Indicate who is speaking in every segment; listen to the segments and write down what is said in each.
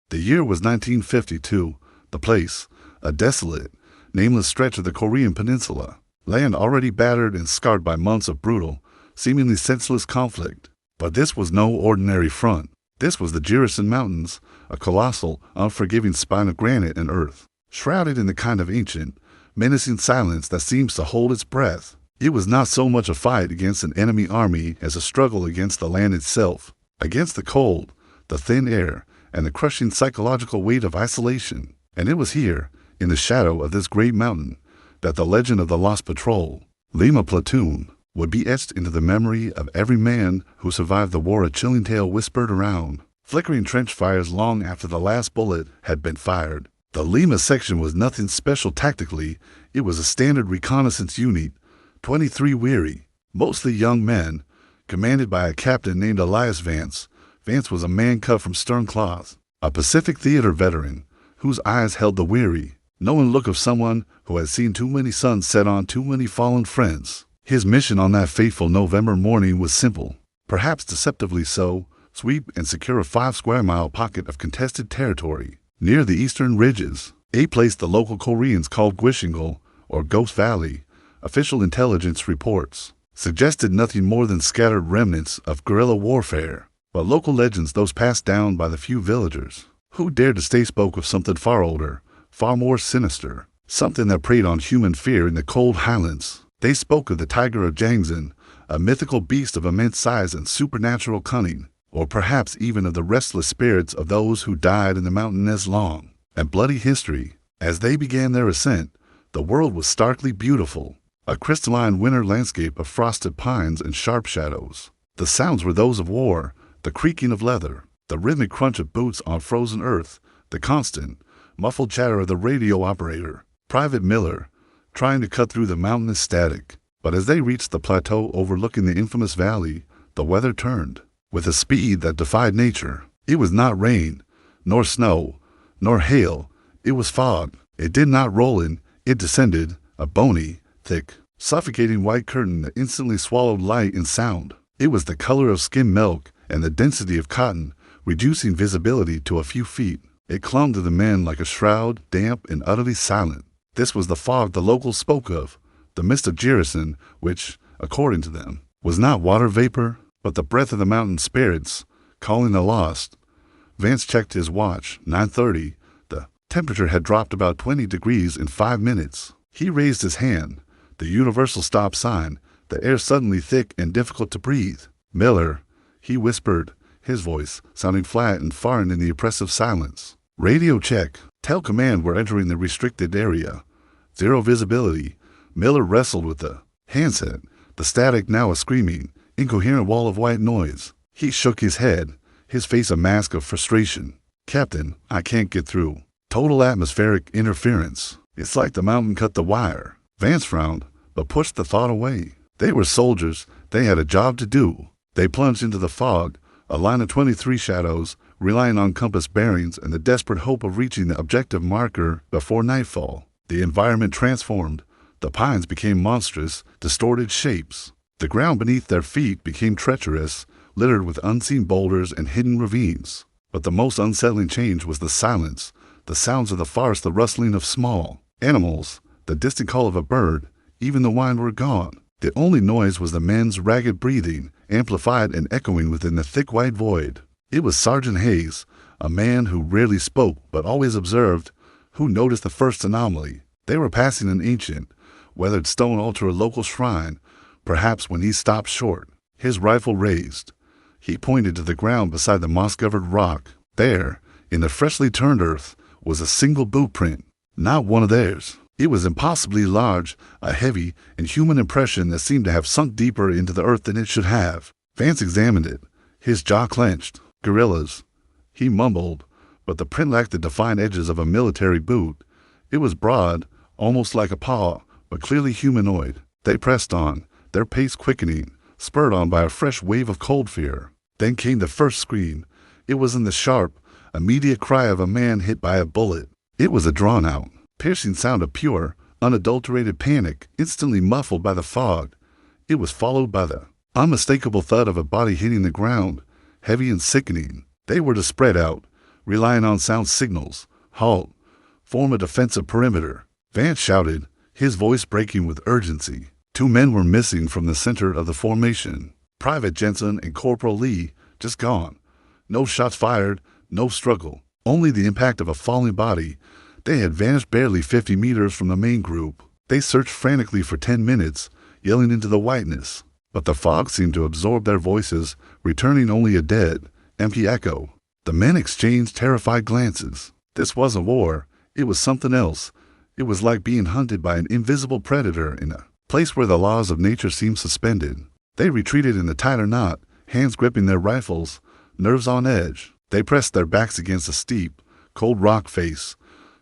Speaker 1: The year was 1952. The place, a desolate, nameless stretch of the Korean peninsula, land already battered and scarred by months of brutal, seemingly senseless conflict. But this was no ordinary front. This was the Jirisan Mountains, a colossal, unforgiving spine of granite and earth, shrouded in the kind of ancient, menacing silence that seems to hold its breath. It was not so much a fight against an enemy army as a struggle against the land itself, against the cold, the thin air, and the crushing psychological weight of isolation. And it was here, in the shadow of this great mountain, that the legend of the lost patrol, Lima Platoon, would be etched into the memory of every man who survived the war. A chilling tale whispered around, flickering trench fires long after the last bullet had been fired. The Lima section was nothing special tactically. It was a standard reconnaissance unit, 23 weary, mostly young men, commanded by a captain named Vance. Vance was a man cut from stern cloth, a Pacific theater veteran, whose eyes held the weary, knowing look of someone who had seen too many suns set on too many fallen friends. His mission on that fateful November morning was simple, perhaps deceptively so: sweep and secure a 5-square-mile pocket of contested territory near the eastern ridges, a place the local Koreans called Fictional, or Ghost Valley. Official intelligence reports suggested nothing more than scattered remnants of guerrilla warfare, but local legends, those passed down by the few villagers who dared to stay, spoke of something far older, far more sinister, something that preyed on human fear in the cold highlands. They spoke of the Tiger of Jangsan, a mythical beast of immense size and supernatural cunning, or perhaps even of the restless spirits of those who died in the mountainous long and bloody history. As they began their ascent, the world was starkly beautiful, a crystalline winter landscape of frosted pines and sharp shadows. The sounds were those of war, the creaking of leather, the rhythmic crunch of boots on frozen earth, the constant, muffled chatter of the radio operator, Private Miller, trying to cut through the mountainous static. But as they reached the plateau overlooking the infamous valley, the weather turned. With a speed that defied nature. It was not rain, nor snow, nor hail. It was fog. It did not roll in, it descended, a bony, thick, suffocating white curtain that instantly swallowed light and sound. It was the color of skim milk and the density of cotton, reducing visibility to a few feet. It clung to the men like a shroud, damp and utterly silent. This was the fog the locals spoke of, the mist of Jirisan, which, according to them, was not water vapor, but the breath of the mountain spirits, calling the lost. Vance checked his watch, 9:30. The temperature had dropped about 20 degrees in 5 minutes. He raised his hand, the universal stop sign, the air suddenly thick and difficult to breathe. "Miller," he whispered, his voice sounding flat and foreign in the oppressive silence. "Radio check. Tell command we're entering the restricted area. 0 visibility." Miller wrestled with the handset, the static now a screaming, incoherent wall of white noise. He shook his head, his face a mask of frustration. "Captain, I can't get through. Total atmospheric interference. It's like the mountain cut the wire." Vance frowned, but pushed the thought away. They were soldiers. They had a job to do. They plunged into the fog, a line of 23 shadows, relying on compass bearings and the desperate hope of reaching the objective marker before nightfall. The environment transformed. The pines became monstrous, distorted shapes. The ground beneath their feet became treacherous, littered with unseen boulders and hidden ravines. But the most unsettling change was the silence, the sounds of the forest, the rustling of small animals, the distant call of a bird. Even the wind were gone. The only noise was the men's ragged breathing, amplified and echoing within the thick white void. It was Sergeant Hayes, a man who rarely spoke but always observed, who noticed the first anomaly. They were passing an ancient, weathered stone altar, a local shrine. Perhaps when he stopped short, his rifle raised, he pointed to the ground beside the moss-covered rock. There, in the freshly turned earth, was a single boot print, not one of theirs. It was impossibly large, a heavy and human impression that seemed to have sunk deeper into the earth than it should have. Vance examined it, his jaw clenched. "Guerrillas," he mumbled, but the print lacked the defined edges of a military boot. It was broad, almost like a paw, but clearly humanoid. They pressed on, their pace quickening, spurred on by a fresh wave of cold fear. Then came the first scream. It was in the sharp, immediate cry of a man hit by a bullet. It was a drawn-out, piercing sound of pure, unadulterated panic, instantly muffled by the fog. It was followed by the unmistakable thud of a body hitting the ground, heavy and sickening. They were to spread out, relying on sound signals. Halt. Form a defensive perimeter. Vance shouted, his voice breaking with urgency. 2 men were missing from the center of the formation. Private Jangsan and Corporal Lee, just gone. No shots fired, no struggle. Only the impact of a falling body. They had vanished barely 50 meters from the main group. They searched frantically for 10 minutes, yelling into the whiteness. But the fog seemed to absorb their voices, returning only a dead, empty echo. The men exchanged terrified glances. This wasn't war. It was something else. It was like being hunted by an invisible predator in a place where the laws of nature seemed suspended. They retreated in a tighter knot, hands gripping their rifles, nerves on edge. They pressed their backs against a steep, cold rock face,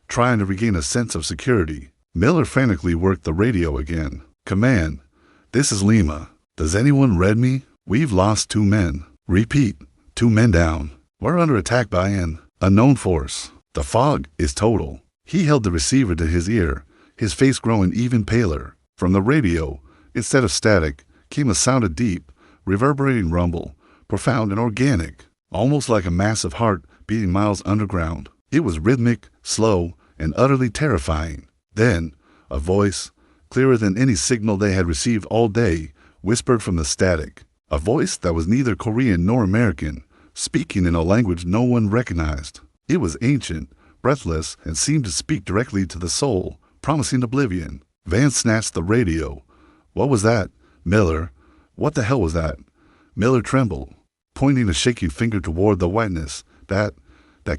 Speaker 1: trying to regain a sense of security. Miller frantically worked the radio again. Command, this is Lima. Does anyone read me? We've lost 2 men. Repeat, 2 men down. We're under attack by an unknown force. The fog is total. He held the receiver to his ear, his face growing even paler. From the radio, instead of static, came a sound of deep, reverberating rumble, profound and organic, almost like a massive heart beating miles underground. It was rhythmic, slow, and utterly terrifying. Then, a voice, clearer than any signal they had received all day, whispered from the static. A voice that was neither Korean nor American, speaking in a language no one recognized. It was ancient, breathless, and seemed to speak directly to the soul, promising oblivion. Vance snatched the radio. What was that? Miller. What the hell was that? Miller trembled, pointing a shaking finger toward the whiteness. That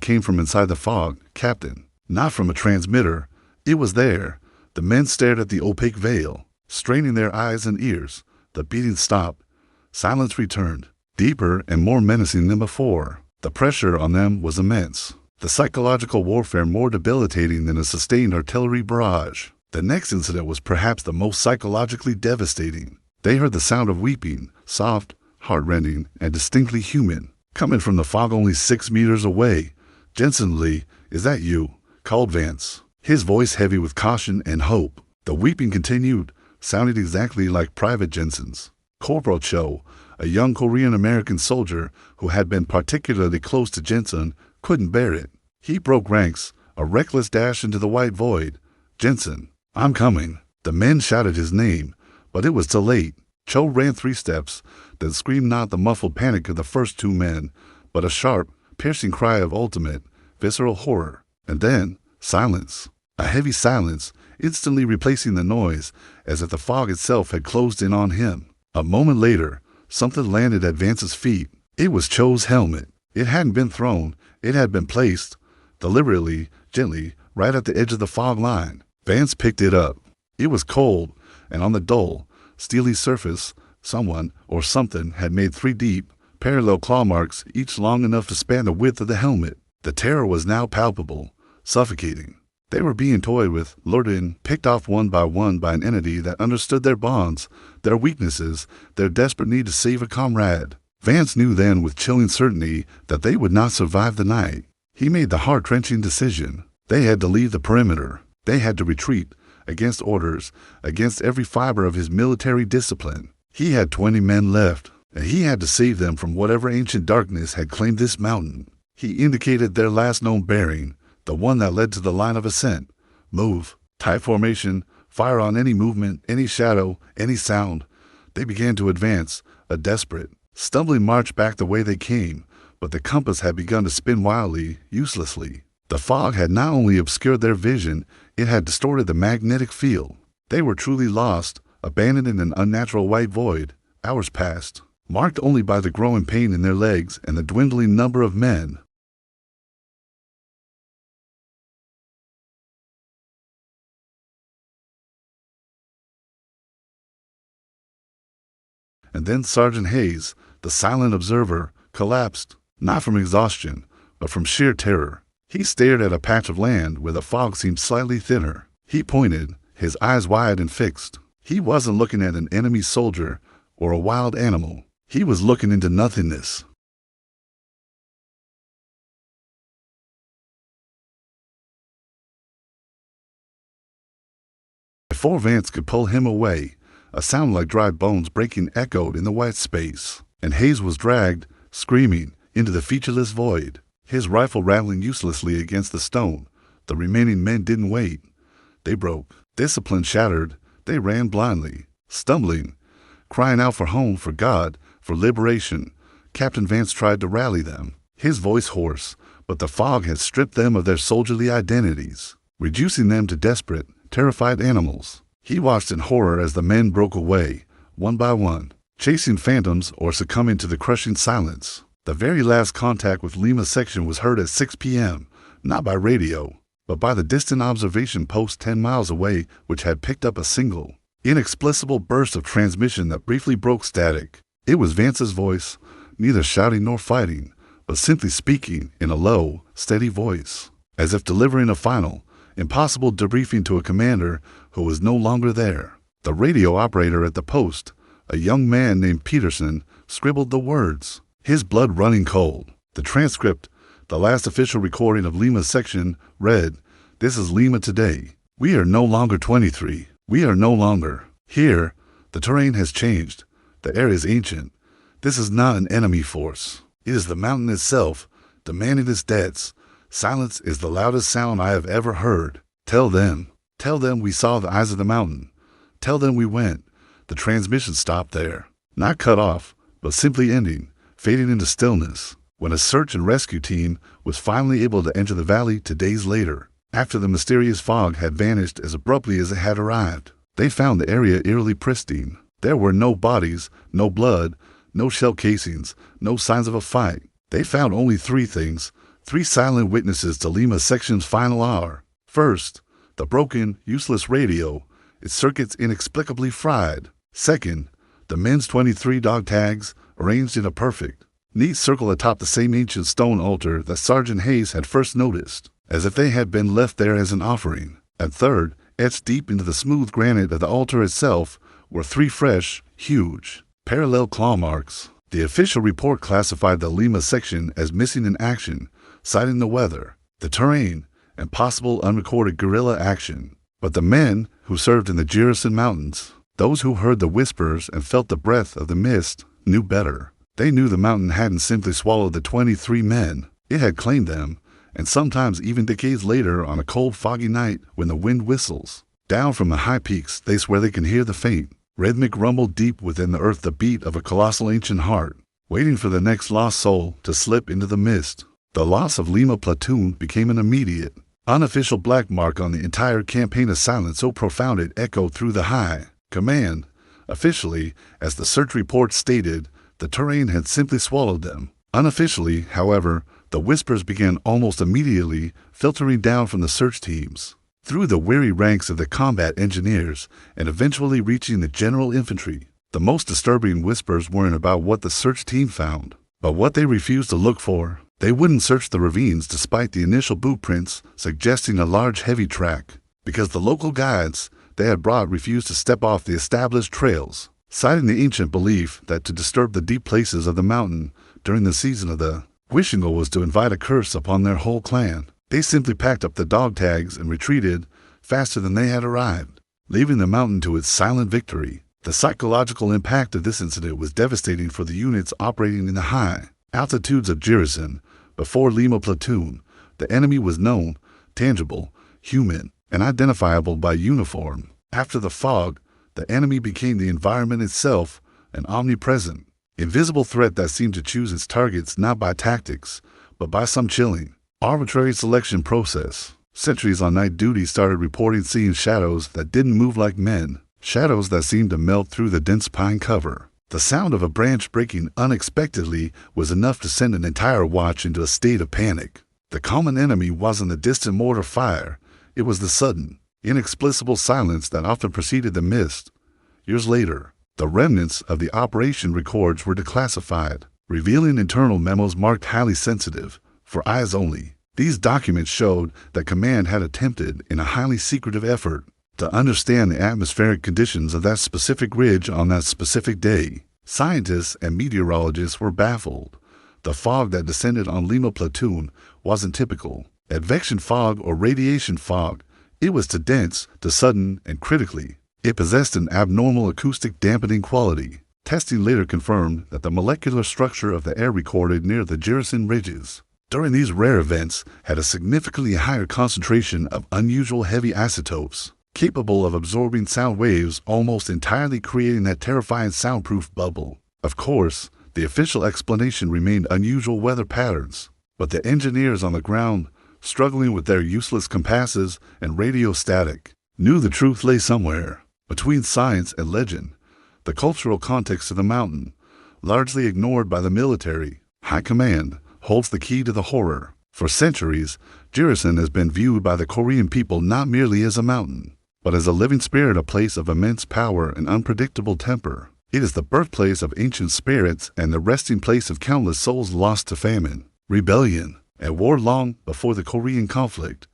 Speaker 1: came from inside the fog, Captain. Not from a transmitter. It was there. The men stared at the opaque veil, straining their eyes and ears. The beating stopped. Silence returned, deeper and more menacing than before. The pressure on them was immense. The psychological warfare more debilitating than a sustained artillery barrage. The next incident was perhaps the most psychologically devastating. They heard the sound of weeping, soft, heart-rending, and distinctly human, coming from the fog only 6 meters away. Jangsan Lee, is that you? Called Vance, his voice heavy with caution and hope. The weeping continued, sounding exactly like Private Jangsan's. Corporal Cho, a young Korean-American soldier who had been particularly close to Jangsan, couldn't bear it. He broke ranks, a reckless dash into the white void. Jangsan, I'm coming. The men shouted his name, but it was too late. Cho ran 3 steps, then screamed not the muffled panic of the first 2 men, but a sharp, piercing cry of ultimate, visceral horror. And then, silence. A heavy silence, instantly replacing the noise, as if the fog itself had closed in on him. A moment later, something landed at Vance's feet. It was Cho's helmet. It hadn't been thrown. It had been placed, deliberately, gently, right at the edge of the fog line. Vance picked it up. It was cold, and on the dull, steely surface, someone or something had made 3 deep, parallel claw marks, each long enough to span the width of the helmet. The terror was now palpable, suffocating. They were being toyed with, lured in, picked off one by an entity that understood their bonds, their weaknesses, their desperate need to save a comrade. Vance knew then with chilling certainty that they would not survive the night. He made the heart-wrenching decision. They had to leave the perimeter. They had to retreat, against orders, against every fiber of his military discipline. He had 20 men left, and he had to save them from whatever ancient darkness had claimed this mountain. He indicated their last known bearing, the one that led to the line of ascent. Move, tight formation, fire on any movement, any shadow, any sound. They began to advance, a desperate, stumbling march back the way they came, but the compass had begun to spin wildly, uselessly. The fog had not only obscured their vision, it had distorted the magnetic field. They were truly lost, abandoned in an unnatural white void. Hours passed, marked only by the growing pain in their legs and the dwindling number of men. And then Sergeant Hayes, the silent observer, collapsed, not from exhaustion, but from sheer terror. He stared at a patch of land where the fog seemed slightly thinner. He pointed, his eyes wide and fixed. He wasn't looking at an enemy soldier or a wild animal. He was looking into nothingness. Before Vance could pull him away, a sound like dry bones breaking echoed in the white space, and Hayes was dragged, screaming, into the featureless void. his rifle rattling uselessly against the stone. The remaining men didn't wait. They broke. Discipline shattered. They ran blindly, stumbling, crying out for home, for God, for liberation. Captain Vance tried to rally them, his voice hoarse, but the fog had stripped them of their soldierly identities, reducing them to desperate, terrified animals. He watched in horror as the men broke away, one by one, chasing phantoms or succumbing to the crushing silence. The very last contact with Lima's section was heard at 6 p.m., not by radio, but by the distant observation post 10 miles away, which had picked up a single, inexplicable burst of transmission that briefly broke static. It was Vance's voice, neither shouting nor fighting, but simply speaking in a low, steady voice, as if delivering a final, impossible debriefing to a commander who was no longer there. The radio operator at the post, a young man named Peterson, scribbled the words, his blood running cold. The transcript, the last official recording of Lima's section, read, "This is Lima today. We are no longer 23. We are no longer. Here, the terrain has changed. The air is ancient. This is not an enemy force. It is the mountain itself, demanding its debts. Silence is the loudest sound I have ever heard. Tell them we saw the eyes of the mountain. Tell them we went." The transmission stopped there, not cut off, but simply ending, fading into stillness, when a search and rescue team was finally able to enter the valley 2 days later, after the mysterious fog had vanished as abruptly as it had arrived. They found the area eerily pristine. There were no bodies, no blood, no shell casings, no signs of a fight. They found only 3 things, 3 silent witnesses to Lima's section's final hour. First, the broken, useless radio, its circuits inexplicably fried. Second, the men's 23 dog tags, arranged in a perfect, neat circle atop the same ancient stone altar that Sergeant Hayes had first noticed, as if they had been left there as an offering. And third, etched deep into the smooth granite of the altar itself, were 3 fresh, huge, parallel claw marks. The official report classified the Lima section as missing in action, citing the weather, the terrain, and possible unrecorded guerrilla action. But the men who served in the Jirisan mountains, those who heard the whispers and felt the breath of the mist, knew better. They knew the mountain hadn't simply swallowed the 23 men. It had claimed them, and sometimes even decades later on a cold, foggy night when the wind whistles. Down from the high peaks they swear they can hear the faint, rhythmic rumble deep within the earth, the beat of a colossal ancient heart, waiting for the next lost soul to slip into the mist. The loss of Lima Platoon became an immediate, unofficial black mark on the entire campaign of silence so profound it echoed through the high command. Officially, as the search report stated, the terrain had simply swallowed them. Unofficially, however, the whispers began almost immediately filtering down from the search teams, through the weary ranks of the combat engineers, and eventually reaching the general infantry. The most disturbing whispers weren't about what the search team found, but what they refused to look for. They wouldn't search the ravines despite the initial boot prints suggesting a large heavy track, because the local guides they had brought refused to step off the established trails, citing the ancient belief that to disturb the deep places of the mountain during the season of the Fictional was to invite a curse upon their whole clan. They simply packed up the dog tags and retreated faster than they had arrived, leaving the mountain to its silent victory. The psychological impact of this incident was devastating for the units operating in the high altitudes of Jirisan. Before Lima Platoon, the enemy was known, tangible, human, and identifiable by uniform. After the fog, the enemy became the environment itself, an omnipresent, invisible threat that seemed to choose its targets not by tactics, but by some chilling, arbitrary selection process. Sentries on night duty started reporting seeing shadows that didn't move like men, shadows that seemed to melt through the dense pine cover. The sound of a branch breaking unexpectedly was enough to send an entire watch into a state of panic. The common enemy wasn't the distant mortar fire, it was the sudden, inexplicable silence that often preceded the mist. Years later, the remnants of the operation records were declassified, revealing internal memos marked highly sensitive, for eyes only. These documents showed that command had attempted, in a highly secretive effort, to understand the atmospheric conditions of that specific ridge on that specific day. Scientists and meteorologists were baffled. The fog that descended on Lima Platoon wasn't typical advection fog or radiation fog. It was too dense, too sudden, and critically, it possessed an abnormal acoustic dampening quality. Testing later confirmed that the molecular structure of the air recorded near the Jirisan ridges during these rare events had a significantly higher concentration of unusual heavy isotopes, capable of absorbing sound waves almost entirely, creating that terrifying soundproof bubble. Of course, the official explanation remained unusual weather patterns, but the engineers on the ground, struggling with their useless compasses and radio static, knew the truth lay somewhere between science and legend. The cultural context of the mountain, largely ignored by the military high command, holds the key to the horror. For centuries, Jirisan has been viewed by the Korean people not merely as a mountain, but as a living spirit, a place of immense power and unpredictable temper. It is the birthplace of ancient spirits and the resting place of countless souls lost to famine, rebellion, and war. Long before the Korean conflict,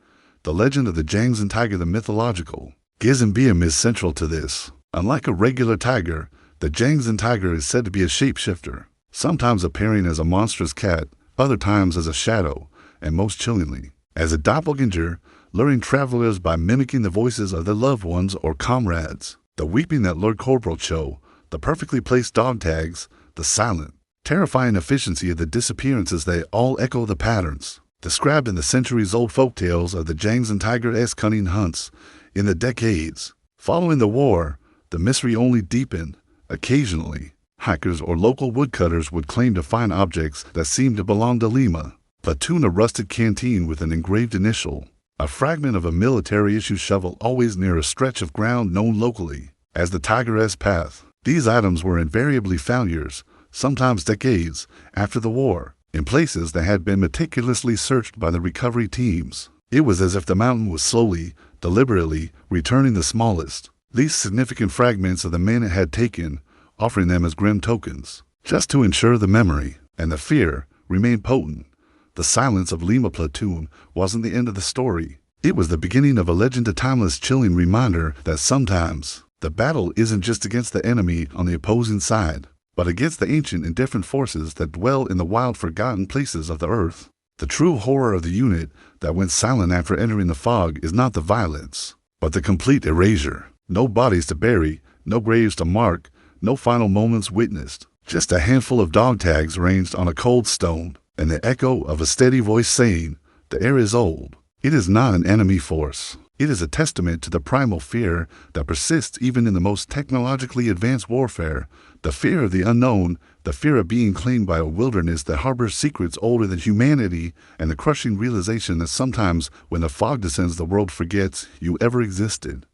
Speaker 1: the legend of the Jangsan Tiger, the mythological Gisan-beom, is central to this. Unlike a regular tiger, the Jangsan Tiger is said to be a shapeshifter, sometimes appearing as a monstrous cat, other times as a shadow, and most chillingly, as a doppelganger, luring travelers by mimicking the voices of their loved ones or comrades. The weeping that Lord Corporal Cho, the perfectly placed dog tags, the silent, terrifying efficiency of the disappearances, they all echo the patterns described in the centuries-old folktales of the Jangsan Tiger's cunning hunts. In the decades following the war, the mystery only deepened. Occasionally, hikers or local woodcutters would claim to find objects that seemed to belong to Lima Platoon, a rusted canteen with an engraved initial, a fragment of a military-issue shovel, always near a stretch of ground known locally as the Tiger's Path. These items were invariably found years, sometimes decades, after the war, in places that had been meticulously searched by the recovery teams. It was as if the mountain was slowly, deliberately returning the smallest, least significant fragments of the men it had taken, offering them as grim tokens, just to ensure the memory and the fear remained potent. The silence of Lima Platoon wasn't the end of the story. It was the beginning of a legend, a timeless, chilling reminder that sometimes the battle isn't just against the enemy on the opposing side, but against the ancient and different forces that dwell in the wild, forgotten places of the earth. The true horror of the unit that went silent after entering the fog is not the violence, but the complete erasure. No bodies to bury, no graves to mark, no final moments witnessed. Just a handful of dog tags arranged on a cold stone, and the echo of a steady voice saying, "The air is old." It is not an enemy force. It is a testament to the primal fear that persists even in the most technologically advanced warfare, the fear of the unknown, the fear of being claimed by a wilderness that harbors secrets older than humanity, and the crushing realization that sometimes when the fog descends, the world forgets you ever existed.